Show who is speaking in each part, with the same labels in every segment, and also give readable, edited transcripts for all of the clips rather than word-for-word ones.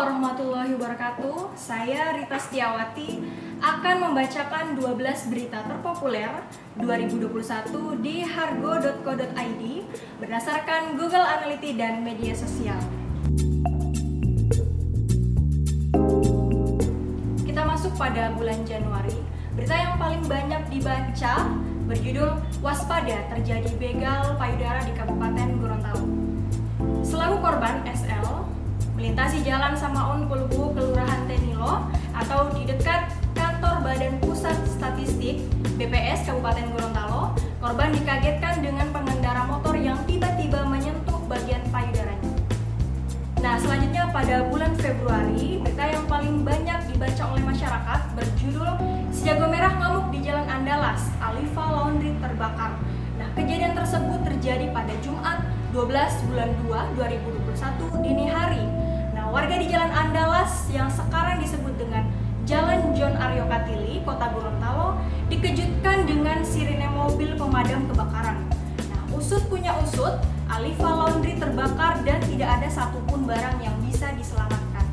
Speaker 1: warahmatullahi wabarakatuh. Saya Rita Setiawati akan membacakan 12 berita terpopuler 2021 di hargo.co.id berdasarkan Google Analytics dan media sosial. Kita masuk pada bulan Januari. Berita yang paling banyak dibaca berjudul "Waspada terjadi begal payudara di Kabupaten Gorontalo". Selaku korban, SL melintasi Jalan Samaun Pulubu, Kelurahan Tenilo atau di dekat kantor Badan Pusat Statistik BPS Kabupaten Gorontalo. Korban dikagetkan dengan pengendara motor yang tiba-tiba menyentuh bagian payudaranya. Nah, selanjutnya pada bulan Februari, berita yang paling banyak dibaca oleh masyarakat berjudul "Sejago Merah Ngamuk di Jalan Andalas, Alifa Laundry terbakar". Nah, kejadian tersebut terjadi pada Jumat 12 bulan 2 2021 dini hari. Nah, warga di Jalan Andalas yang sekarang disebut dengan Jalan John Aryo Katili, Kota Gorontalo, dikejutkan dengan sirine mobil pemadam kebakaran. Nah, usut punya usut, Alifa Laundry terbakar dan tidak ada satupun barang yang bisa diselamatkan.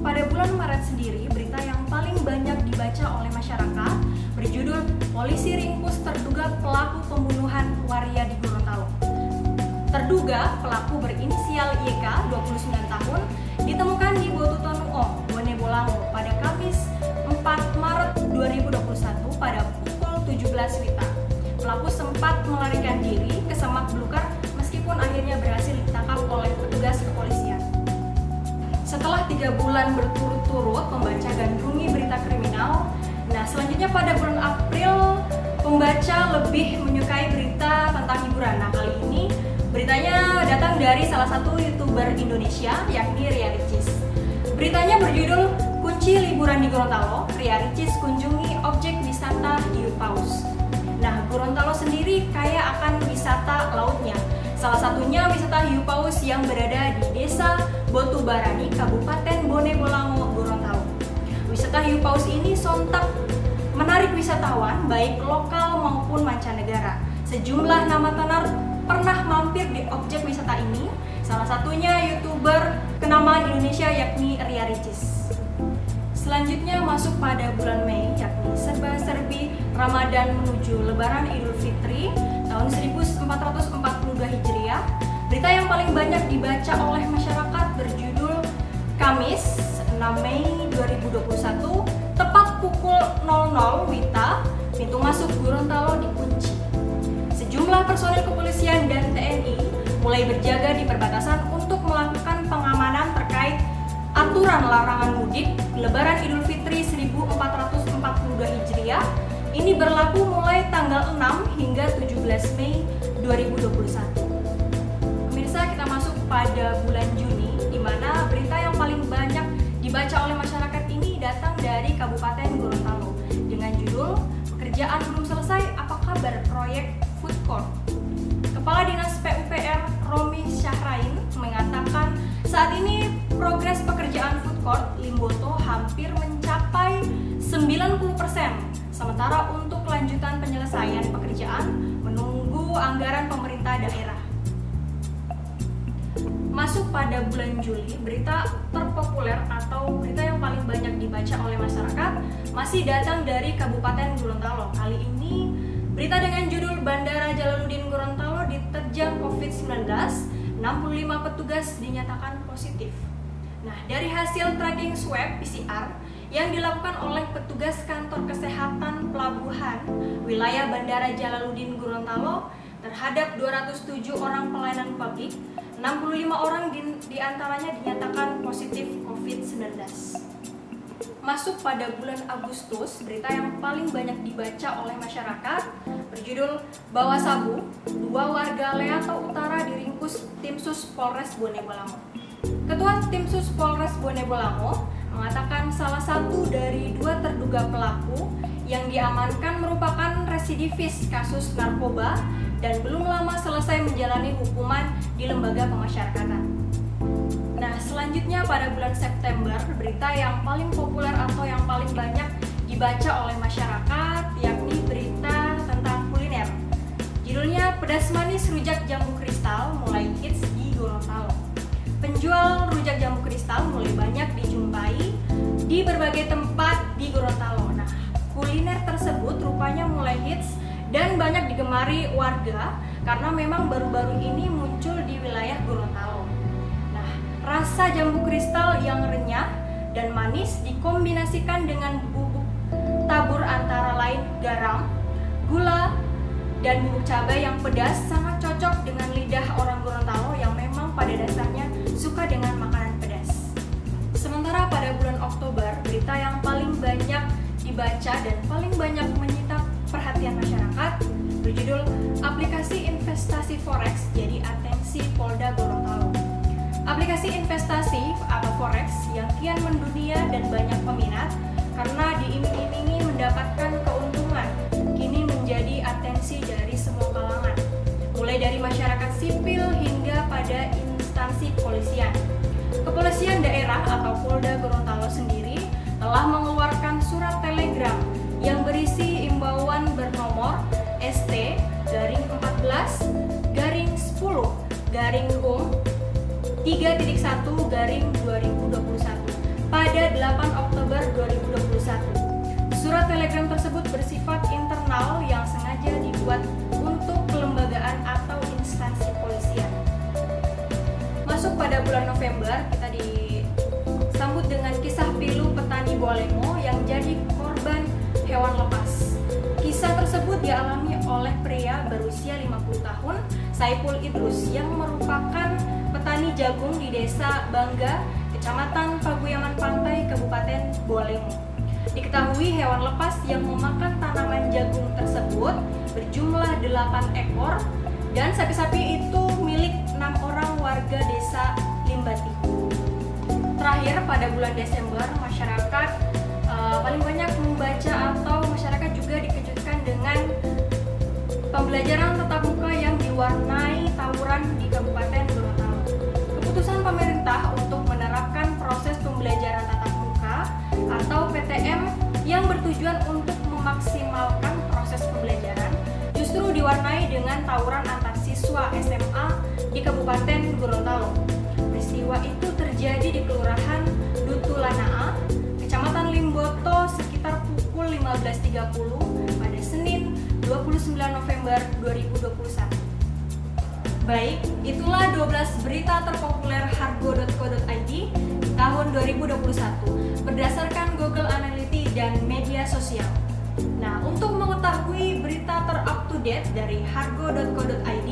Speaker 1: Pada bulan Maret sendiri, berita yang paling banyak dibaca oleh masyarakat berjudul "Polisi Ringkus Terduga Pelaku Pembunuhan Waria di Gorontalo". Terduga pelaku berinisial YK, 29 tahun, ditemukan di Botutonuo, Bone Bolango pada Kamis 4 Maret 2021 pada pukul 17 WITA. Pelaku sempat melarikan diri ke semak belukar meskipun akhirnya berhasil ditangkap oleh petugas kepolisian. Setelah 3 bulan berturut-turut membaca gandrungi berita kriminal, nah selanjutnya pada bulan April pembaca lebih menyukai berita tentang hiburan. Nah, kali ini beritanya datang dari salah satu YouTuber Indonesia, yakni Ria Ricis. Beritanya berjudul "Kunci Liburan di Gorontalo, Ria Ricis kunjungi objek wisata hiu paus". Nah, Gorontalo sendiri kaya akan wisata lautnya. Salah satunya wisata hiu paus yang berada di Desa Botubarani, Kabupaten Bone Bolango, Gorontalo. Wisata hiu paus ini sontak menarik wisatawan baik lokal maupun mancanegara. Sejumlah nama tenar pernah mampir di objek wisata ini, salah satunya YouTuber kenamaan Indonesia yakni Ria Ricis. Selanjutnya masuk pada bulan Mei, yakni serba-serbi Ramadan menuju Lebaran Idul Fitri tahun 1442 Hijriah. Berita yang paling banyak dibaca oleh masyarakat berjudul "Kamis 6 Mei 2021, tepat pukul 00 WITA, pintu masuk Gorontalo dikunci". Sejumlah personil kepolisian dan TNI mulai berjaga di perbatasan untuk melakukan pengamanan terkait aturan larangan mudik Lebaran Idul Fitri 1442 Hijriah. Ini berlaku mulai tanggal 6 hingga 17 Mei 2021. Pemirsa, kita masuk pada bulan Juni, di mana berita yang paling banyak dibaca oleh masyarakat ini datang dari Kabupaten Gorontalo dengan judul "Pekerjaan Belum Selesai, Apa Kabar Proyek Food Court". Kepala Dinas PUPR Romi Syahrain mengatakan saat ini progres pekerjaan food court Limboto hampir mencapai 90%, sementara untuk kelanjutan penyelesaian pekerjaan menunggu anggaran pemerintah daerah. Masuk pada bulan Juli, berita terpopuler atau berita yang paling banyak dibaca oleh masyarakat masih datang dari Kabupaten Gorontalo. Kali ini berita dengan judul "Bandara Jalaluddin Gorontalo diterjang COVID-19, 65 petugas dinyatakan positif". Nah, dari hasil tracking swab PCR yang dilakukan oleh petugas kantor kesehatan pelabuhan wilayah Bandara Jalaluddin Gorontalo terhadap 207 orang pelayanan publik, 65 orang di antaranya dinyatakan positif COVID-19. Masuk pada bulan Agustus, berita yang paling banyak dibaca oleh masyarakat berjudul "Bawa Sabu, 2 warga Leato Utara diringkus Timsus Polres Bone Bolango". Ketua Timsus Polres Bone Bolango mengatakan salah satu dari 2 terduga pelaku yang diamankan merupakan residivis kasus narkoba dan belum lama selesai menjalani hukuman di lembaga pemasyarakatan. Nah, selanjutnya pada bulan September, berita yang paling populer atau yang paling banyak dibaca oleh masyarakat yakni berita tentang kuliner. Judulnya "Pedas Manis Rujak Jambu Kristal Mulai Hits di Gorontalo". penjual rujak jambu kristal mulai banyak dijumpai di berbagai tempat di Gorontalo. Nah, kuliner tersebut rupanya mulai hits dan banyak digemari warga karena memang baru-baru ini muncul di wilayah Gorontalo. Nah, rasa jambu kristal yang renyah dan manis dikombinasikan dengan bubuk tabur antara lain garam, gula, dan bubuk cabai yang pedas sangat cocok dengan lidah orang Gorontalo yang memang pada dasarnya suka dengan makanan pedas. Sementara pada bulan Oktober, berita yang paling banyak dibaca dan paling banyak menyita perhatian masyarakat berjudul Aplikasi Investasi Forex Jadi Atensi Polda Gorontalo. Aplikasi investasi atau forex yang kian mendunia dan banyak peminat karena diiming-imingi mendapatkan keuntungan kini menjadi atensi dari semua kalangan, mulai dari masyarakat sipil hingga pada instansi kepolisian. Kepolisian daerah atau Polda Gorontalo sendiri telah mengeluarkan surat telegram yang berisi imbauan bernomor ST-14-10-HUM 3.1/2021 pada 8 Oktober 2021. Surat telegram tersebut bersifat internal yang sengaja dibuat untuk kelembagaan atau instansi kepolisian. Masuk pada bulan November, kita disambut dengan kisah pilu petani Bolemo yang jadi korban hewan lepas. Kisah tersebut dialami oleh pria berusia 50 tahun, Saipul Idrus, yang merupakan petani jagung di Desa Bangga, Kecamatan Paguyaman Pantai, Kabupaten Bolemo. Diketahui hewan lepas yang memakan tanaman jagung tersebut berjumlah 8 ekor dan sapi-sapi itu milik 6 orang warga Desa Limbati. Terakhir pada bulan Desember, masyarakat paling banyak membaca atau masyarakat juga dikejutkan dengan pembelajaran tatap muka yang diwarnai tawuran di Kabupaten Gorontalo. Keputusan pemerintah untuk menerapkan proses pembelajaran tatap muka atau PTM yang bertujuan untuk memaksimalkan proses pembelajaran justru diwarnai dengan tawuran antar siswa SMA di Kabupaten Gorontalo. Peristiwa itu terjadi di Kelurahan Dutulanaa, Kecamatan Limboto sekitar pukul 15.30 pada Senin 29 November 2021. Baik, itulah 12 berita terpopuler hargo.co.id di tahun 2021 berdasarkan Google Analytics dan media sosial. Nah, untuk mengetahui berita ter-up-to-date dari hargo.co.id,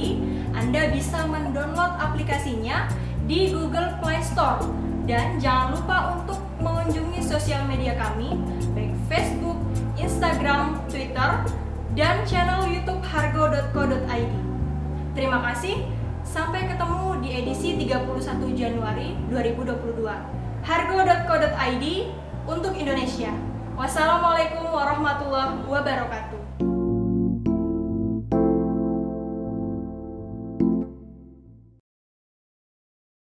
Speaker 1: Anda bisa mendownload aplikasinya di Google Play Store. Dan jangan lupa untuk mengunjungi sosial media kami, baik Facebook, Instagram, Twitter, dan channel YouTube hargo.co.id. Terima kasih, sampai ketemu di edisi 31 Januari 2022. Hargo.co.id untuk Indonesia. Wassalamualaikum warahmatullahi wabarakatuh.